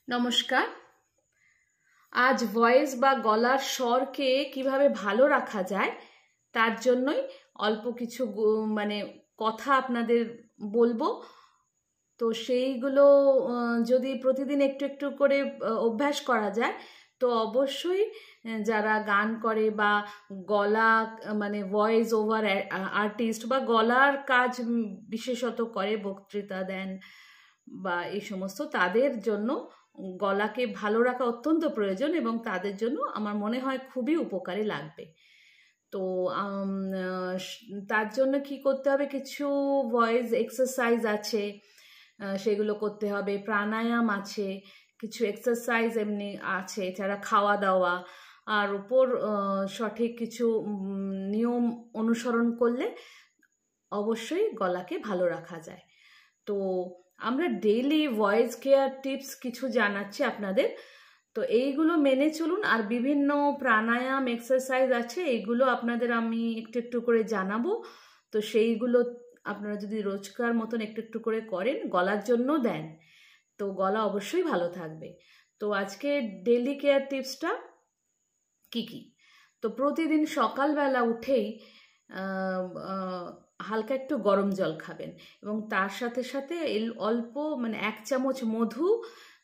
নমস্কার। আজ ভয়েস বা গলার স্বরকে কিভাবে ভালো রাখা যায় তার জন্যই অল্প কিছু মানে কথা আপনাদের বলবো। তো সেইগুলো যদি প্রতিদিন একটু একটু করে অভ্যাস করা যায় তো অবশ্যই যারা গান করে বা গলা মানে ভয়েস ওভার আর্টিস্ট বা গলার কাজ বিশেষত করে, বক্তৃতা দেন বা এই সমস্ত, তাদের জন্য গলাকে ভালো রাখা অত্যন্ত প্রয়োজন এবং তাদের জন্য আমার মনে হয় খুবই উপকারী লাগবে। তো তার জন্য কি করতে হবে, কিছু ভয়েস এক্সারসাইজ আছে, সেগুলো করতে হবে। প্রাণায়াম আছে, কিছু এক্সারসাইজ এমনি আছে, এছাড়া খাওয়া দাওয়া আর উপর সঠিক কিছু নিয়ম অনুসরণ করলে অবশ্যই গলাকে ভালো রাখা যায়। তো আমরা ডেইলি ভয়েস কেয়ার টিপস কিছু জানাচ্ছি আপনাদের, তো এইগুলো মেনে চলুন। আর বিভিন্ন প্রাণায়াম এক্সারসাইজ আছে, এইগুলো আপনাদের আমি একটু একটু করে জানাবো। তো সেইগুলো আপনারা যদি রোজকার মতন একটু একটু করে করেন, গলার জন্য দেন, তো গলা অবশ্যই ভালো থাকবে। তো আজকে ডেইলি কেয়ার টিপসটা কি কি, তো প্রতিদিন সকালবেলা উঠেই হালকা একটু গরম জল খাবেন এবং তার সাথে সাথে অল্প মানে 1 চামচ মধু,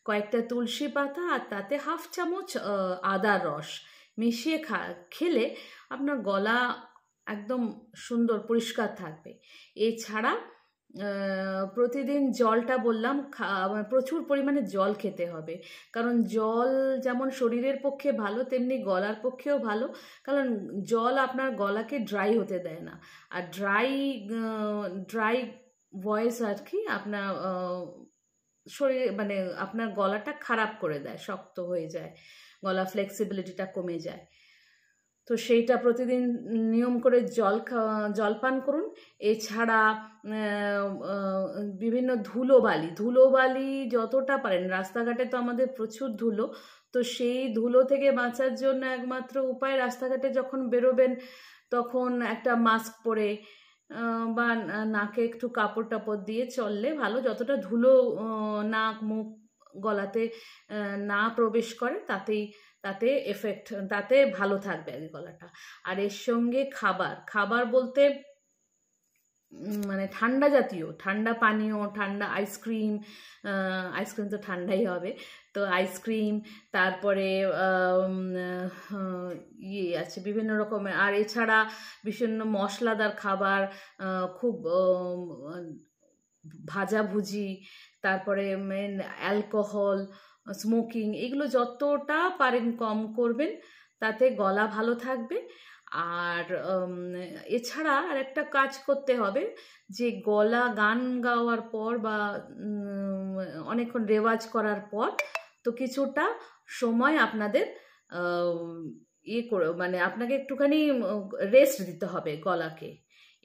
কয়েকটা তুলসী পাতা আর তাতে 1/2 চামচ আদার রস মিশিয়ে খেলে আপনার গলা একদম সুন্দর পরিষ্কার থাকবে। এছাড়া প্রতিদিন জলটা বললাম, প্রচুর পরিমাণে জল খেতে হবে, কারণ জল যেমন শরীরের পক্ষে ভালো তেমনি গলার পক্ষেও ভালো, কারণ জল আপনার গলাকে ড্রাই হতে দেয় না। আর ড্রাই ভয়েস আর কি আপনার শরীরে মানে আপনার গলাটা খারাপ করে দেয়, শক্ত হয়ে যায়, গলা ফ্লেক্সিবিলিটিটা কমে যায়। তো সেইটা প্রতিদিন নিয়ম করে জলপান করুন। এছাড়া বিভিন্ন ধুলোবালি যতটা পারেন, রাস্তাঘাটে তো আমাদের প্রচুর ধুলো, তো সেই ধুলো থেকে বাঁচার জন্য একমাত্র উপায়, রাস্তাঘাটে যখন বেরোবেন তখন একটা মাস্ক পরে বা নাকে একটু কাপড় টাপড় দিয়ে চললে ভালো, যতটা ধুলো নাক মুখ গলাতে না প্রবেশ করে তাতে ভালো থাকবে আর গলাটা। আর এর সঙ্গে খাবার বলতে মানে ঠান্ডা জাতীয়, ঠান্ডা পানীয়, ঠান্ডা আইসক্রিম তো ঠান্ডাই হবে, তো আইসক্রিম, তারপরে ইয়ে আছে বিভিন্ন রকমের। আর এছাড়া বিভিন্ন মশলাদার খাবার, খুব ভাজাভুজি, তারপরে অ্যালকোহল, স্মোকিং, এগুলো যতটা পারেন কম করবেন, তাতে গলা ভালো থাকবে। আর এছাড়া আর একটা কাজ করতে হবে, যে গান গাওয়ার পর বা অনেকক্ষণ রেওয়াজ করার পর তো কিছুটা সময় আপনাদের মানে আপনাকে একটুখানি রেস্ট দিতে হবে গলাকে,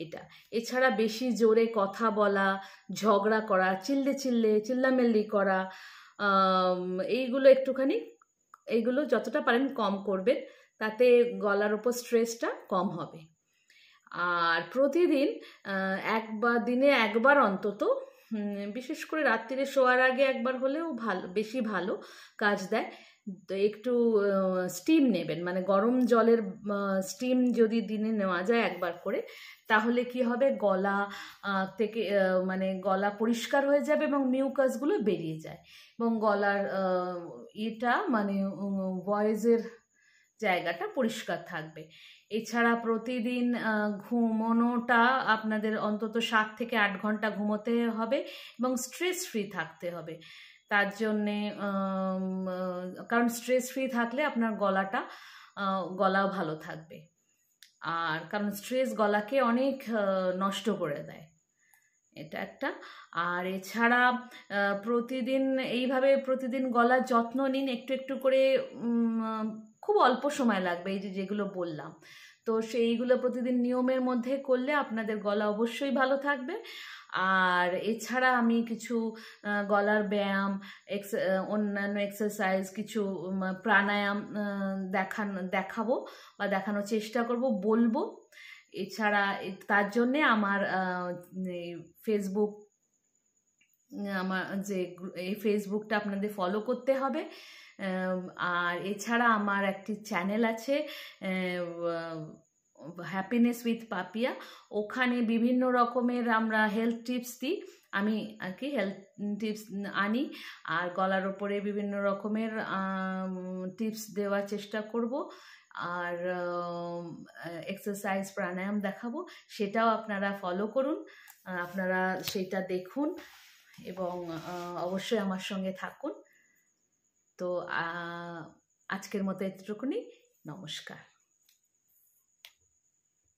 এটা। এছাড়া বেশি জোরে কথা বলা, ঝগড়া করা, চিল্লামিল্লি করা, এইগুলো যতটা পারেন কম করবেন, তাতে গলার উপর স্ট্রেসটা কম হবে। আর প্রতিদিন দিনে একবার অন্তত, বিশেষ করে রাত্রিরে শোয়ার আগে একবার হলেও বেশি ভালো কাজ দেয়, তো একটু স্টিম নেবেন, মানে গরম জলের স্টিম যদি দিনে নেওয়া যায় একবার করে, তাহলে কি হবে, গলা থেকে মানে গলা পরিষ্কার হয়ে যাবে এবং মিউকাসগুলো বেরিয়ে যায় এবং গলার মানে ভয়েসের জায়গাটা পরিষ্কার থাকবে। এছাড়া প্রতিদিন ঘুমানোটা আপনাদের অন্তত 7 থেকে 8 ঘন্টা ঘুমোতে হবে এবং স্ট্রেস ফ্রি থাকতে হবে। তার জন্যে কারণ স্ট্রেস ফ্রি থাকলে আপনার গলাও ভালো থাকবে, আর কারণ স্ট্রেস গলাকে অনেক নষ্ট করে দেয়, এটা একটা। আর এছাড়া প্রতিদিন গলার যত্ন নিন, একটু একটু করে, খুব অল্প সময় লাগবে এই যেগুলো বললাম, তো সেইগুলো প্রতিদিন নিয়মের মধ্যে করলে আপনাদের গলা অবশ্যই ভালো থাকবে। আর এছাড়া আমি কিছু গলার ব্যায়াম, অন্যান্য এক্সারসাইজ, কিছু প্রাণায়াম দেখাবো বা দেখানোর চেষ্টা করব, বলবো। এছাড়া তার জন্যে আমার ফেসবুক আমার যে এই ফেসবুকটা আপনাদের ফলো করতে হবে। আর এছাড়া আমার একটি চ্যানেল আছে হ্যাপিনেস উইথ পাপিয়া, ওখানে বিভিন্ন রকমের আমরা হেলথ টিপস দিই, আমি আর কি হেলথ টিপস আনি, আর গলার ওপরে বিভিন্ন রকমের টিপস দেওয়ার চেষ্টা করব, আর এক্সারসাইজ প্রাণায়াম দেখাবো, সেটাও আপনারা ফলো করুন, আপনারা সেটা দেখুন এবং অবশ্যই আমার সঙ্গে থাকুন। তো আজকের মতো এতটুকুনি, নমস্কার।